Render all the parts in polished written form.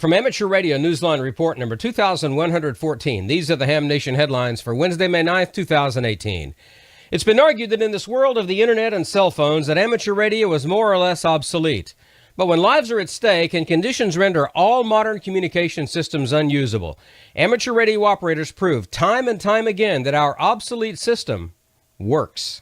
From Amateur Radio Newsline Report number 2114, these are the Ham Nation headlines for Wednesday, May 9th, 2018. It's been argued that in this world of the internet and cell phones that amateur radio is more or less obsolete. But when lives are at stake and conditions render all modern communication systems unusable, amateur radio operators prove time and time again that our obsolete system works.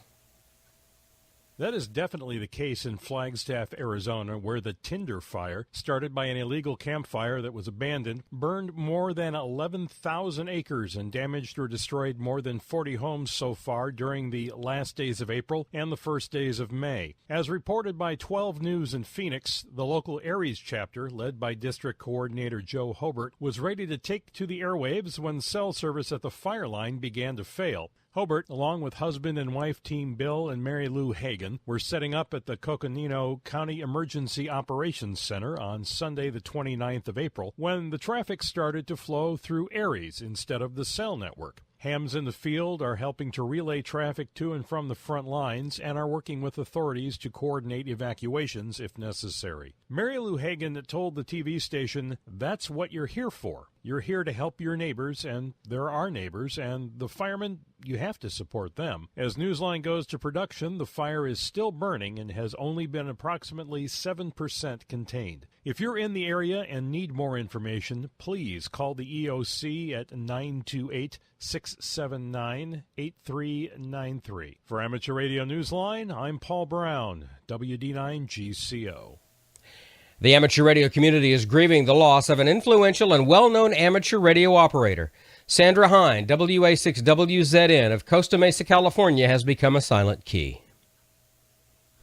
That is definitely the case in Flagstaff, Arizona, where the Tinder Fire, started by an illegal campfire that was abandoned, burned more than 11,000 acres and damaged or destroyed more than 40 homes so far during the last days of April and the first days of May. As reported by 12 News in Phoenix, the local Aries chapter, led by District Coordinator Joe Hobart, was ready to take to the airwaves when cell service at the fire line began to fail. Hobart, along with husband and wife team Bill and Mary Lou Hagan, were setting up at the Coconino County Emergency Operations Center on Sunday the 29th of April when the traffic started to flow through Aries instead of the cell network. Hams in the field are helping to relay traffic to and from the front lines and are working with authorities to coordinate evacuations if necessary. Mary Lou Hagan told the TV station, "That's what you're here for. You're here to help your neighbors, and there are neighbors, and the firemen, you have to support them." As Newsline goes to production, the fire is still burning and has only been approximately 7% contained. If you're in the area and need more information, please call the EOC at 928-679-8393. For Amateur Radio Newsline, I'm Paul Brown, WD9GCO. The amateur radio community is grieving the loss of an influential and well-known amateur radio operator. Sandra Hine, WA6WZN of Costa Mesa, California, has become a silent key.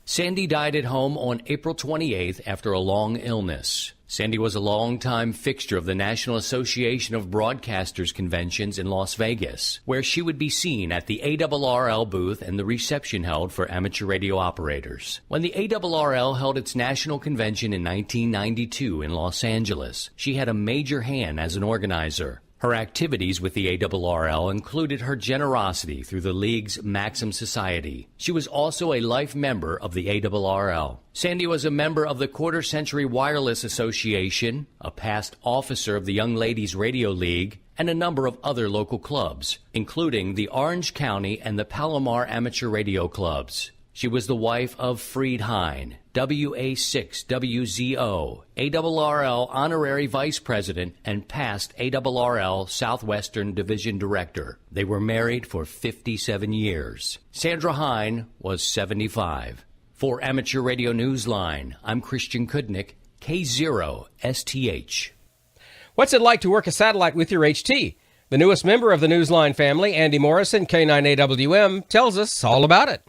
Sandy died at home on April 28th after a long illness. Sandy was a longtime fixture of the National Association of Broadcasters conventions in Las Vegas, where she would be seen at the ARRL booth and the reception held for amateur radio operators. When the ARRL held its national convention in 1992 in Los Angeles, she had a major hand as an organizer. Her activities with the ARRL included her generosity through the League's Maxim Society. She was also a life member of the ARRL. Sandy was a member of the Quarter Century Wireless Association, a past officer of the Young Ladies Radio League, and a number of other local clubs, including the Orange County and the Palomar Amateur Radio Clubs. She was the wife of Fried Hine, WA6WZO, ARRL Honorary Vice President and past ARRL Southwestern Division Director. They were married for 57 years. Sandra Hine was 75. For Amateur Radio Newsline, I'm Christian Kudnick, K0STH. What's it like to work a satellite with your HT? The newest member of the Newsline family, Andy Morrison, K9AWM, tells us all about it.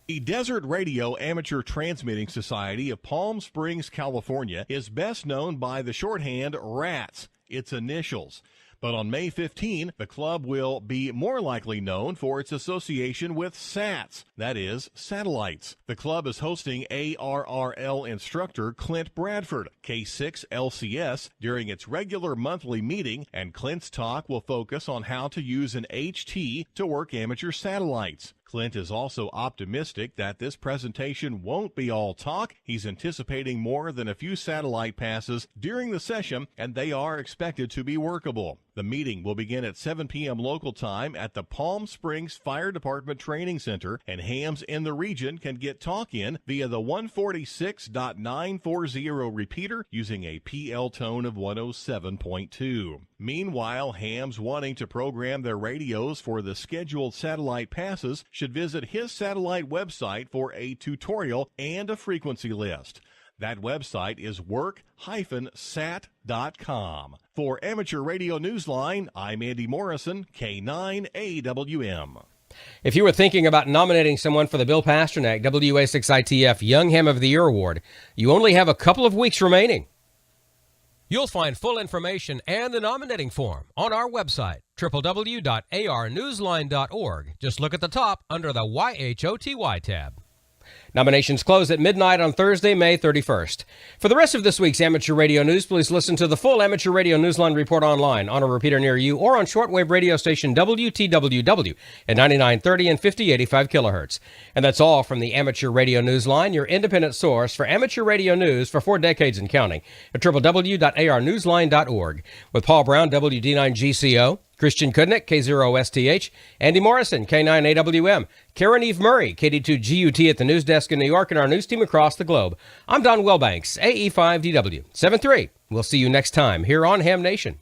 The Desert Radio Amateur Transmitting Society of Palm Springs, California is best known by the shorthand RATS, its initials. But on May 15, the club will be more likely known for its association with SATs, that is, satellites. The club is hosting ARRL instructor Clint Bradford, K6LCS, during its regular monthly meeting, and Clint's talk will focus on how to use an HT to work amateur satellites. Clint is also optimistic that this presentation won't be all talk. He's anticipating more than a few satellite passes during the session, and they are expected to be workable. The meeting will begin at 7 p.m. local time at the Palm Springs Fire Department Training Center, and hams in the region can get talk in via the 146.940 repeater using a PL tone of 107.2. Meanwhile, hams wanting to program their radios for the scheduled satellite passes should visit his satellite website for a tutorial and a frequency list. That website is work-sat.com. For Amateur Radio Newsline, I'm Andy Morrison, K9AWM. If you were thinking about nominating someone for the Bill Pasternak WA6ITF Young Ham of the Year Award, you only have a couple of weeks remaining. You'll find full information and the nominating form on our website, www.arnewsline.org. Just look at the top under the YHOTY tab. Nominations close at midnight on Thursday, May 31st. For the rest of this week's Amateur Radio News, please listen to the full Amateur Radio Newsline report online, on a repeater near you, or on shortwave radio station WTWW at 9930 and 5085 kilohertz. And that's all from the Amateur Radio Newsline, your independent source for amateur radio news for 4 decades and counting, at www.arnewsline.org. With Paul Brown, WD9GCO, Christian Kudnick, K0STH, Andy Morrison, K9AWM, Karen Eve Murray, KD2GUT at the news desk in New York, and our news team across the globe. I'm Don Welbanks, AE5DW. 7-3. We'll see you next time here on Ham Nation.